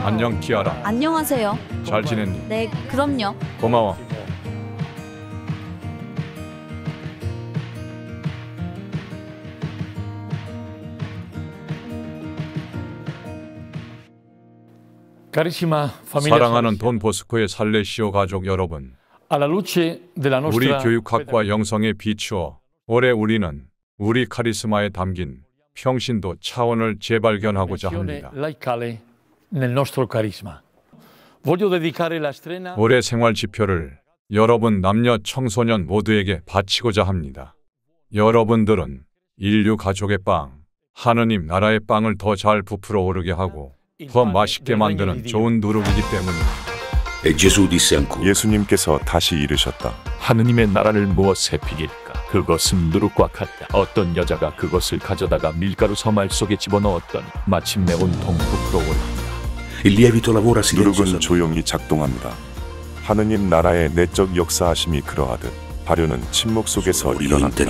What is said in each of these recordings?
안녕 키아라. 안녕하세요. 잘 지냈니? 네, 그럼요. 고마워. 사랑하는 돈 보스코의 살레시오 가족 여러분, 우리 교육학과 영성에 비추어 올해 우리는 우리 카리스마에 담긴 평신도 차원을 재발견하고자 합니다. 올해 생활 지표를 여러분 남녀 청소년 모두에게 바치고자 합니다. 여러분들은 인류 가족의 빵, 하느님 나라의 빵을 더 잘 부풀어 오르게 하고 더 맛있게 만드는 좋은 누룩이기 때문입니다. 예수님께서 다시 이르셨다. 하느님의 나라를 무엇에 비길까? 그것은 누룩과 같다. 어떤 여자가 그것을 가져다가 밀가루 서말 속에 집어넣었더니 마침내 온통 부풀어 오른다. 누룩은 조용히 작동합니다. 하느님 나라의 내적 역사하심이 그러하듯 발효는 침묵 속에서 일어납니다.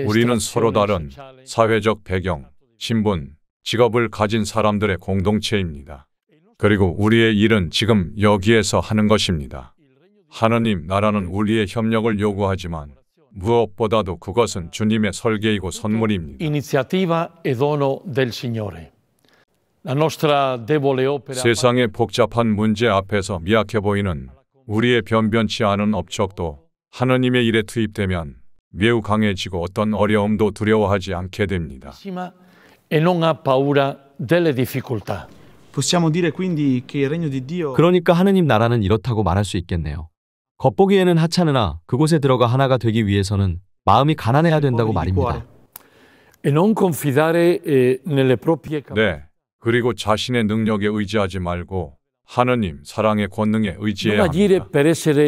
우리는 서로 다른 사회적 배경, 신분, 직업을 가진 사람들의 공동체입니다. 그리고 우리의 일은 지금 여기에서 하는 것입니다. 하느님 나라는 우리의 협력을 요구하지만 무엇보다도 그것은 주님의 설계이고 선물입니다. 세상의 복잡한 문제 앞에서 미약해 보이는 우리의 변변치 않은 업적도 하느님의 일에 투입되면 매우 강해지고 어떤 어려움도 두려워하지 않게 됩니다. 그러니까 하느님 나라는 이렇다고 말할 수 있겠네요. 겉보기에는 하찮으나 그곳에 들어가 하나가 되기 위해서는 마음이 가난해야 된다고 말입니다. 네, 그리고 자신의 능력에 의지하지 말고 하느님 사랑의 권능에 의지해야 합니다.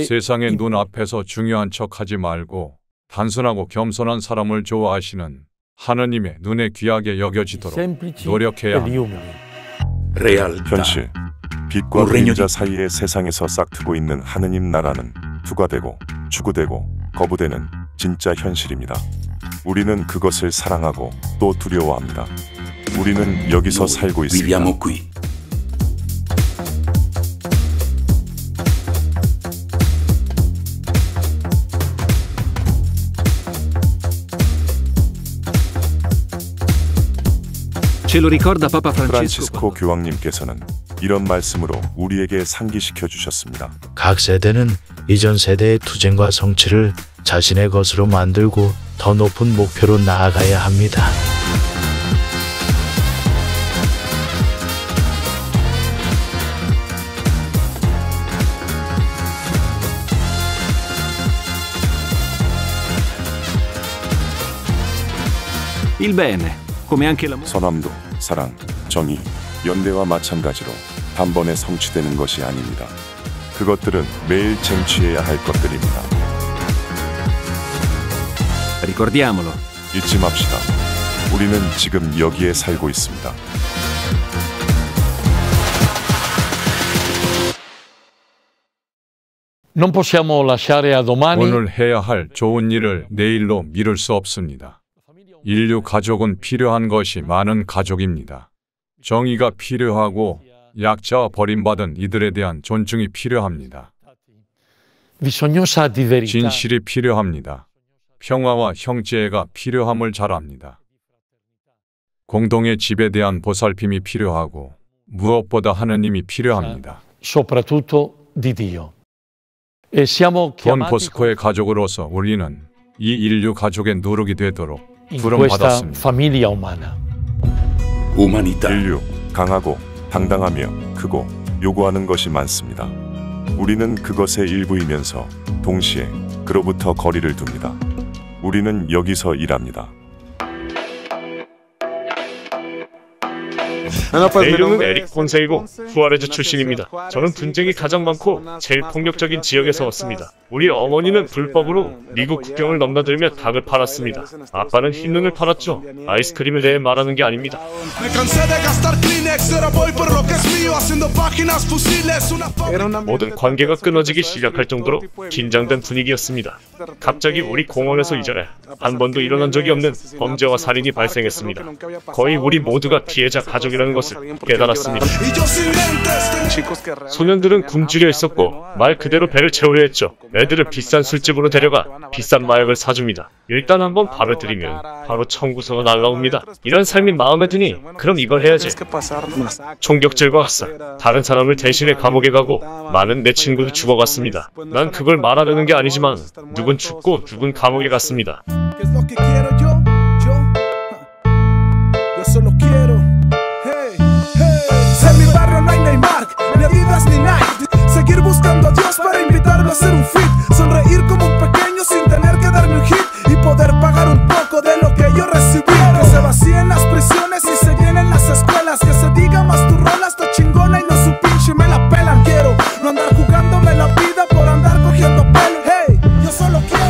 세상의 눈 앞에서 중요한 척하지 말고 단순하고 겸손한 사람을 좋아하시는 하느님의 눈에 귀하게 여겨지도록 노력해야 합니다. 현실, 빛과 그림자 사이의 세상에서 싹트고 있는 하느님 나라는 투과되고 추구되고 거부되는 진짜 현실입니다. 우리는 그것을 사랑하고 또 두려워합니다. 우리는 여기서 살고 있습니다. 프란치스코 교황님께서는 이런 말씀으로 우리에게 상기시켜 주셨습니다. 각 세대는 이전 세대의 투쟁과 성취를 자신의 것으로 만들고 더 높은 목표로 나아가야 합니다. 선함도, 사랑, 정의, 연대와 마찬가지로 단번에 성취되는 것이 아닙니다. 그것들은 매일 쟁취해야 할 것들입니다. 잊지 맙시다. 우리는 지금 여기에 살고 있습니다. 오늘 해야 할 좋은 일을 내일로 미룰 수 없습니다. 인류 가족은 필요한 것이 많은 가족입니다. 정의가 필요하고 약자와 버림받은 이들에 대한 존중이 필요합니다. 진실이 필요합니다. 평화와 형제애가 필요함을 잘 압니다. 공동의 집에 대한 보살핌이 필요하고 무엇보다 하느님이 필요합니다. 돈 보스코의 가족으로서 우리는 이 인류 가족의 누룩이 되도록 부름받았습니다. 인류, 강하고 당당하며 크고 요구하는 것이 많습니다. 우리는 그것의 일부이면서 동시에 그로부터 거리를 둡니다. 우리는 여기서 일합니다. 내 이름은 에릭 폰세이고 후아레즈 출신입니다. 저는 분쟁이 가장 많고 제일 폭력적인 지역에서 왔습니다. 우리 어머니는 불법으로 미국 국경을 넘나들며 닭을 팔았습니다. 아빠는 흰눈을 팔았죠. 아이스크림에 대해 말하는 게 아닙니다. 모든 관계가 끊어지기 시작할 정도로 긴장된 분위기였습니다. 갑자기 우리 공원에서 이전에 한 번도 일어난 적이 없는 범죄와 살인이 발생했습니다. 거의 우리 모두가 피해자 가족이라는 것을 깨달았습니다. 소년들은 굶주려 있었고 말 그대로 배를 채우려 했죠. 애들을 비싼 술집으로 데려가 비싼 마약을 사줍니다. 일단 한번 밥을 들이면 바로 청구서가 날라옵니다. 이런 삶이 마음에 드니 그럼 이걸 해야지. 총격질과 학살, 다른 사람을 대신해 감옥에 가고 많은 내 친구도 죽어갔습니다. 난 그걸 말하려는 게 아니지만 누군 죽고 누군 감옥에 갔습니다. Seguir buscando a Dios para invitarlo a hacer un fit. Sonreír como un pequeño sin tener que darme un hit. Y poder pagar un poco de lo que yo recibí. Que se vacíen las prisiones y se llenen las escuelas. Que se diga más tu rola está chingona y no su pinche me la pelan. Quiero no andar jugándome la vida por andar cogiendo pelo. Hey, yo solo quiero.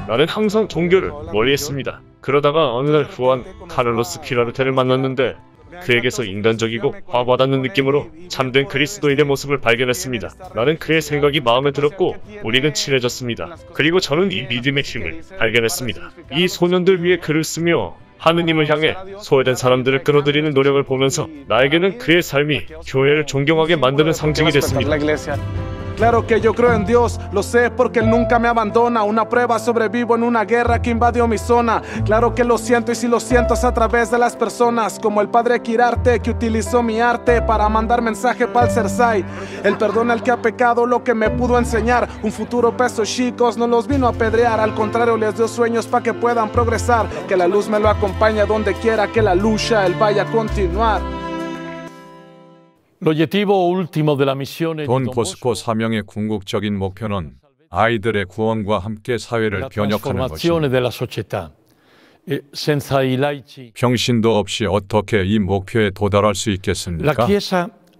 나는 항상 종교를 멀리했습니다. 그러다가 어느 날 후안 카를로스 키라르테를 만났는데 그에게서 인간적이고 화받았는 느낌으로 참된 그리스도인의 모습을 발견했습니다. 나는 그의 생각이 마음에 들었고 우리는 친해졌습니다. 그리고 저는 이 믿음의 힘을 발견했습니다. 이 소년들 위해 글을 쓰며 하느님을 향해 소외된 사람들을 끌어들이는 노력을 보면서 나에게는 그의 삶이 교회를 존경하게 만드는 상징이 됐습니다. Claro que yo creo en Dios, lo sé porque Él nunca me abandona. Una prueba, sobrevivo en una guerra que invadió mi zona. Claro que lo siento y si lo siento es a través de las personas. Como el padre Quirarte que utilizó mi arte para mandar mensaje para el Cersei. Él perdona al que ha pecado lo que me pudo enseñar. Un futuro pesos chicos no los vino a apedrear. Al contrario les dio sueños para que puedan progresar. Que la luz me lo acompañe donde quiera que la lucha Él vaya a continuar. 돈 보스코 사명의 궁극적인 목표는 아이들의 구원과 함께 사회를 변혁하는 것입니다. 평신도 없이 어떻게 이 목표에 도달할 수 있겠습니까?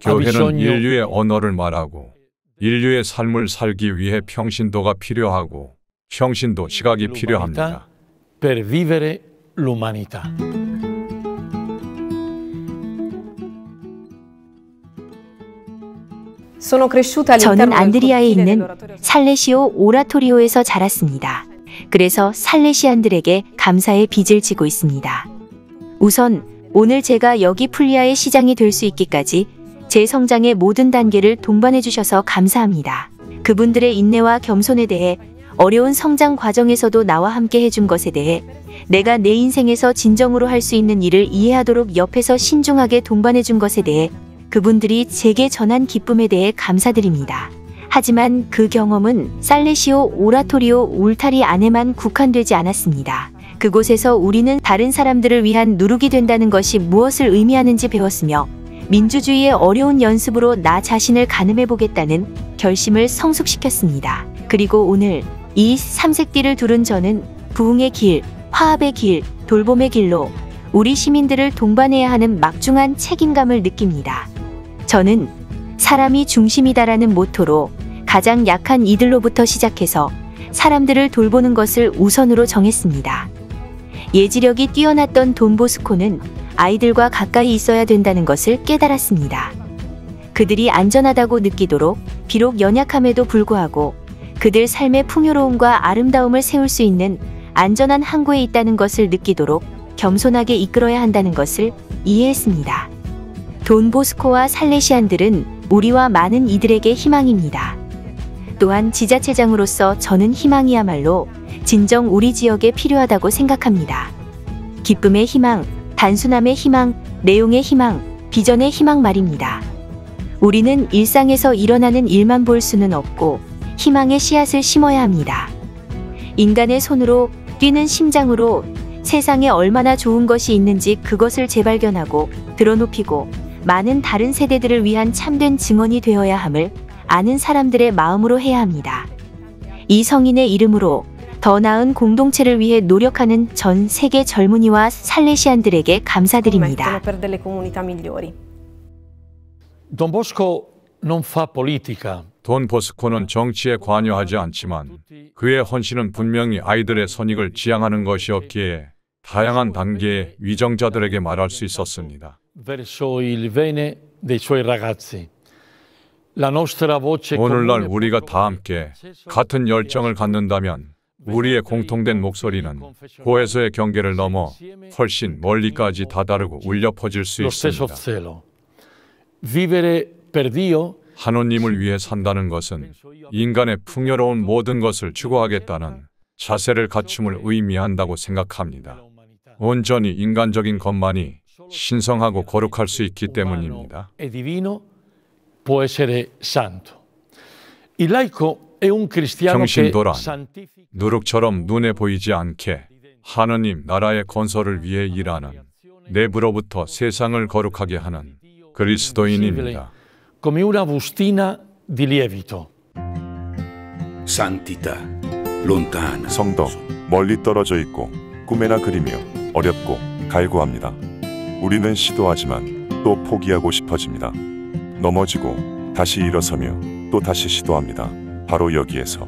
교회는 인류의 언어를 말하고 인류의 삶을 살기 위해 평신도가 필요하고 평신도 시각이 필요합니다. 저는 안드리아에 있는 살레시오 오라토리오에서 자랐습니다. 그래서 살레시안들에게 감사의 빚을 지고 있습니다. 우선 오늘 제가 여기 풀리아의 시장이 될 수 있기까지 제 성장의 모든 단계를 동반해 주셔서 감사합니다. 그분들의 인내와 겸손에 대해, 어려운 성장 과정에서도 나와 함께 해준 것에 대해, 내가 내 인생에서 진정으로 할 수 있는 일을 이해하도록 옆에서 신중하게 동반해 준 것에 대해, 그분들이 제게 전한 기쁨에 대해 감사드립니다. 하지만 그 경험은 살레시오 오라토리오 울타리 안에만 국한되지 않았습니다. 그곳에서 우리는 다른 사람들을 위한 누룩이 된다는 것이 무엇을 의미하는지 배웠으며, 민주주의의 어려운 연습으로 나 자신을 가늠해보겠다는 결심을 성숙시켰습니다. 그리고 오늘 이 3색띠를 두른 저는 부흥의 길, 화합의 길, 돌봄의 길로 우리 시민들을 동반해야 하는 막중한 책임감을 느낍니다. 저는 사람이 중심이다라는 모토로 가장 약한 이들로부터 시작해서 사람들을 돌보는 것을 우선으로 정했습니다. 예지력이 뛰어났던 돈보스코는 아이들과 가까이 있어야 된다는 것을 깨달았습니다. 그들이 안전하다고 느끼도록, 비록 연약함에도 불구하고 그들 삶의 풍요로움과 아름다움을 세울 수 있는 안전한 항구에 있다는 것을 느끼도록 겸손하게 이끌어야 한다는 것을 이해했습니다. 돈보스코와 살레시안들은 우리와 많은 이들에게 희망입니다. 또한 지자체장으로서 저는 희망이야말로 진정 우리 지역에 필요하다고 생각합니다. 기쁨의 희망, 단순함의 희망, 내용의 희망, 비전의 희망 말입니다. 우리는 일상에서 일어나는 일만 볼 수는 없고 희망의 씨앗을 심어야 합니다. 인간의 손으로 뛰는 심장으로 세상에 얼마나 좋은 것이 있는지 그것을 재발견하고 드러높이고 많은 다른 세대들을 위한 참된 증언이 되어야 함을 아는 사람들의 마음으로 해야 합니다. 이 성인의 이름으로 더 나은 공동체를 위해 노력하는 전 세계 젊은이와 살레시안들에게 감사드립니다. Don Bosco non fa politica. 돈 보스코는 정치에 관여하지 않지만 그의 헌신은 분명히 아이들의 선익을 지향하는 것이었기에 다양한 단계의 위정자들에게 말할 수 있었습니다. Verso il bene dei suoi ragazzi. La nostra voce 오늘날 comune 우리가 다 함께 같은 열정을 갖는다면 우리의 공통된 목소리는 고해서의 경계를 넘어 훨씬 멀리까지 다다르고 울려 퍼질 수 lo stesso 있습니다. zelo. Vivere per Dio 하느님을 위해 산다는 것은 인간의 풍요로운 모든 것을 추구하겠다는 자세를 갖춤을 의미한다고 생각합니다. 온전히 인간적인 것만이 신성하고 거룩할 수 있기 때문입니다. e divino può essere santo. Il laico è un cristiano che 평신도란 santifica 누룩처럼 눈에 보이지 않게 하느님 나라의 건설을 위해 일하는 내부로부터 세상을 거룩하게 하는 그리스도인입니다. come una bustina di lievito. Santità, lontana. 성덕, 멀리 떨어져 있고 꿈에나 그리며 어렵고 갈구합니다. 우리는 시도하지만 또 포기하고 싶어집니다. 넘어지고 다시 일어서며 또 다시 시도합니다. 바로 여기에서.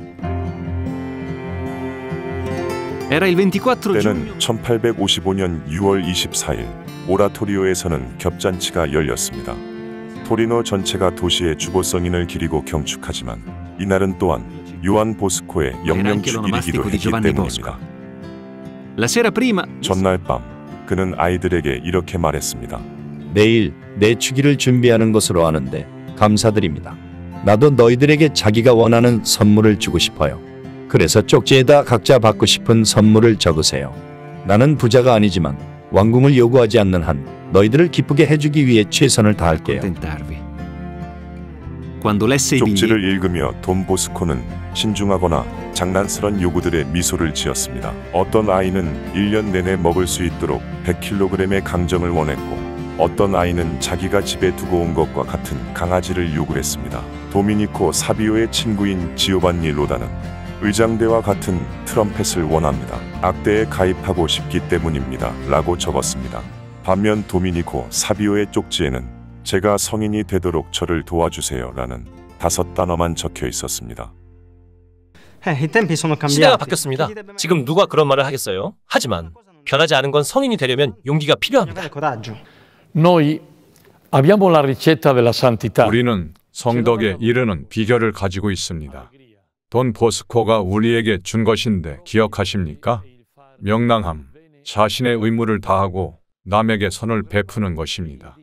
Era il 24 때는 1855년 6월 24일 오라토리오에서는 겹잔치가 열렸습니다. 토리노 전체가 도시의 주보성인을 기리고 경축하지만 이날은 또한 요한 보스코의 영명축일이기도 했기 때문입니다. La sera prima 전날 밤 그는 아이들에게 이렇게 말했습니다. 내일 내 축일을 준비하는 것으로 아는데 감사드립니다. 나도 너희들에게 자기가 원하는 선물을 주고 싶어요. 그래서 쪽지에다 각자 받고 싶은 선물을 적으세요. 나는 bu자가 아니지만 왕궁을 요구하지 않는 한 너희들을 기쁘게 해주기 위해 최선을 다할게요. accontentarvi. Quando lesse i biglietti 쪽지를 읽으며 돈 보스코는 신중하거나 장난스런 요구들의 미소를 지었습니다. 어떤 아이는 1년 내내 먹을 수 있도록 100kg의 강정을 원했고 어떤 아이는 자기가 집에 두고 온 것과 같은 강아지를 요구했습니다. 도미니코 사비오의 친구인 지오반니 로다는 의장대와 같은 트럼펫을 원합니다. 악대에 가입하고 싶기 때문입니다. 라고 적었습니다. 반면 도미니코 사비오의 쪽지에는 제가 성인이 되도록 저를 도와주세요 라는 5단어만 적혀 있었습니다. 시대가 바뀌었습니다. 지금 누가 그런 말을 하겠어요? 하지만 변하지 않은 건 성인이 되려면 용기가 필요합니다. Noi abbiamo la ricetta della santità. 우리는 성덕에 이르는 비결을 가지고 있습니다. 돈 보스코가 우리에게 준 것인데 기억하십니까? 명랑함, 자신의 의무를 다하고 남에게 선을 베푸는 것입니다.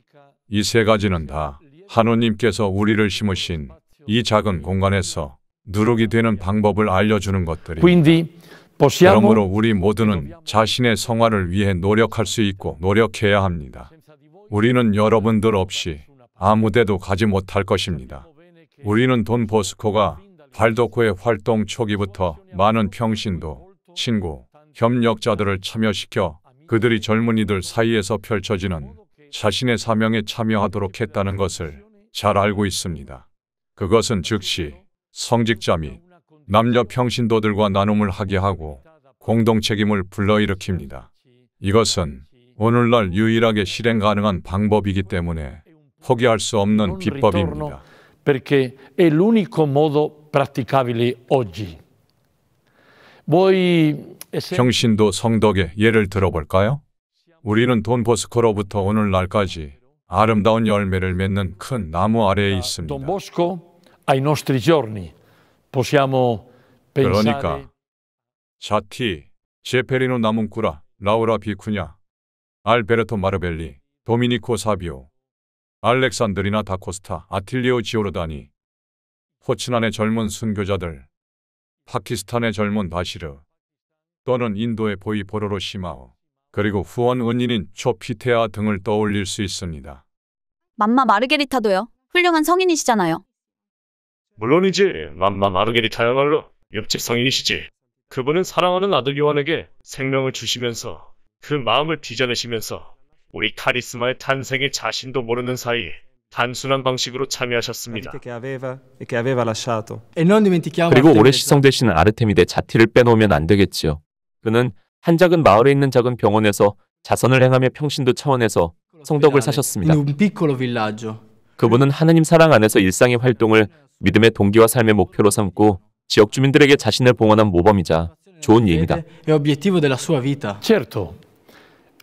이 세 가지는 다 하느님께서 우리를 심으신 이 작은 공간에서 누룩이 되는 방법을 알려주는 것들입니다. Quindi possiamo 그러므로 우리 모두는 자신의 성화를 위해 노력할 수 있고 노력해야 합니다. 우리는 여러분들 없이 아무데도 가지 못할 것입니다. 우리는 돈 보스코가 발도코의 활동 초기부터 많은 평신도, 친구, 협력자들을 참여시켜 그들이 젊은이들 사이에서 펼쳐지는 자신의 사명에 참여하도록 했다는 것을 잘 알고 있습니다. 그것은 즉시 성직자 및 남녀 평신도들과 나눔을 하게 하고 공동책임을 불러일으킵니다. 이것은 오늘날 유일하게 실행 가능한 방법이기 때문에 포기할 수 없는 비법입니다. perché è l'unico modo praticabile oggi. Voi 평신도 성덕의 예를 들어볼까요? 우리는 돈 보스코로부터 오늘날까지 아름다운 열매를 맺는 큰 나무 아래에 있습니다. Don Bosco ai nostri giorni possiamo 그러니까 pensare 자티, 제페리노 나문꾸라, 라우라 비쿠냐, 알베르토 마르벨리, 도미니코 사비오, 알렉산드리나 다코스타, 아틸리오 지오르다니, 호치난의 젊은 순교자들, 파키스탄의 젊은 바시르, 또는 인도의 보이 보로로 시마오, 그리고 후원 은인인 초피테아 등을 떠올릴 수 있습니다. 맘마 마르게리타도요. 훌륭한 성인이시잖아요. 물론이지. 맘마 마르게리타야말로 옆집 성인이시지. 그분은 사랑하는 아들 요한에게 생명을 주시면서 그 마음을 빚어내시면서 우리 카리스마의 탄생에 자신도 모르는 사이 단순한 방식으로 참여하셨습니다. 그리고 오래 시성되시는 아르테미데 자티를 빼놓으면 안 되겠지요. 그는 한 작은 마을에 있는 작은 병원에서 자선을 행하며 평신도 차원에서 성덕을 사셨습니다. 그분은 하느님 사랑 안에서 일상의 활동을 믿음의 동기와 삶의 목표로 삼고 지역 주민들에게 자신을 봉헌한 모범이자 좋은 예입니다. Certo,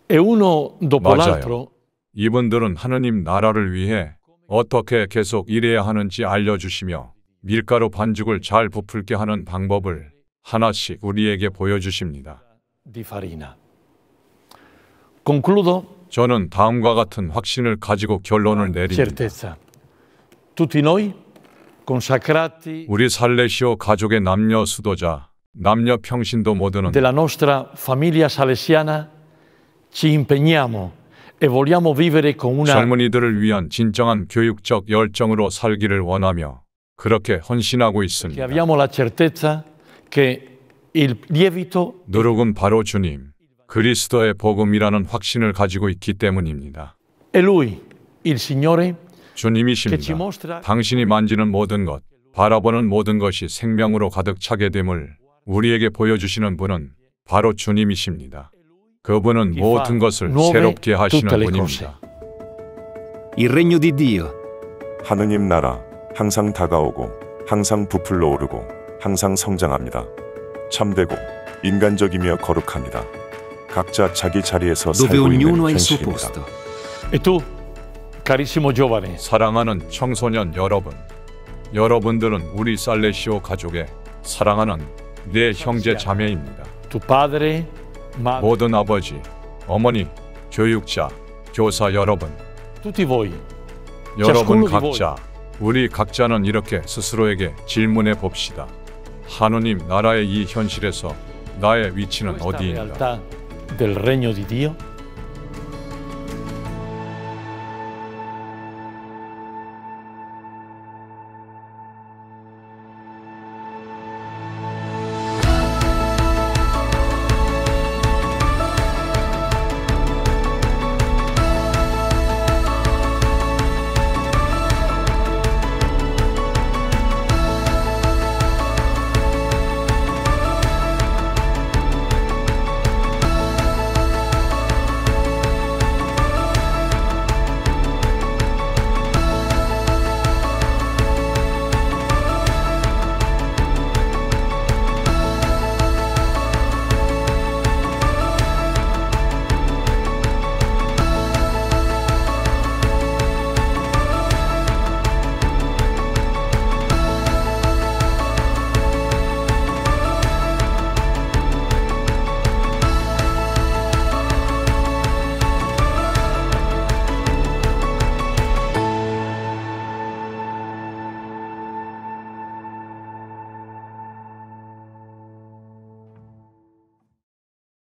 e uno dopo 맞아요. l'altro 이분들은 하느님 나라를 위해 어떻게 계속 일해야 하는지 알려주시며 밀가루 반죽을 잘 부풀게 하는 방법을 하나씩 우리에게 보여주십니다. di farina. Concludo. 저는 다음과 같은 확신을 가지고 결론을 내립니다. Certezza. Tutti noi, consacrati 우리 살레시오 가족의 남녀 수도자, 남녀 평신도 모두는 della nostra famiglia salesiana ci impegniamo e vogliamo vivere con una 젊은이들을 위한 진정한 교육적 열정으로 살기를 원하며 그렇게 헌신하고 che 있습니다. abbiamo la certezza che il lievito 누룩은 바로 주님, 그리스도의 복음이라는 확신을 가지고 있기 때문입니다. è Lui, il Signore, 주님이십니다. 당신이 만지는 모든 것, 바라보는 모든 것이 생명으로 가득 차게 됨을 우리에게 보여주시는 분은 바로 주님이십니다. 그분은 모든 것을 새롭게 하시는 분입니다. Il regno di Dio. 하느님 나라 항상 다가오고 항상 부풀러 오르고 항상 성장합니다. 참되고 인간적이며 거룩합니다. 각자 자기 자리에서 Dove 살고 있는 ognuno ha il suo 현실입니다. posto. e tu, carissimo giovane, 사랑하는 청소년 여러분, 여러분들은 우리 살레시오 가족의 사랑하는 내 형제 자매입니다. tu padre, madre, 모든 아버지, 어머니, 교육자, 교사 여러분, tutti voi, 여러분 ciascuno di voi. 각자, 우리 각자는 이렇게 스스로에게 질문해 봅시다. 하느님 나라의 이 현실에서 나의 위치는 Questa 어디인가? realtà del regno di Dio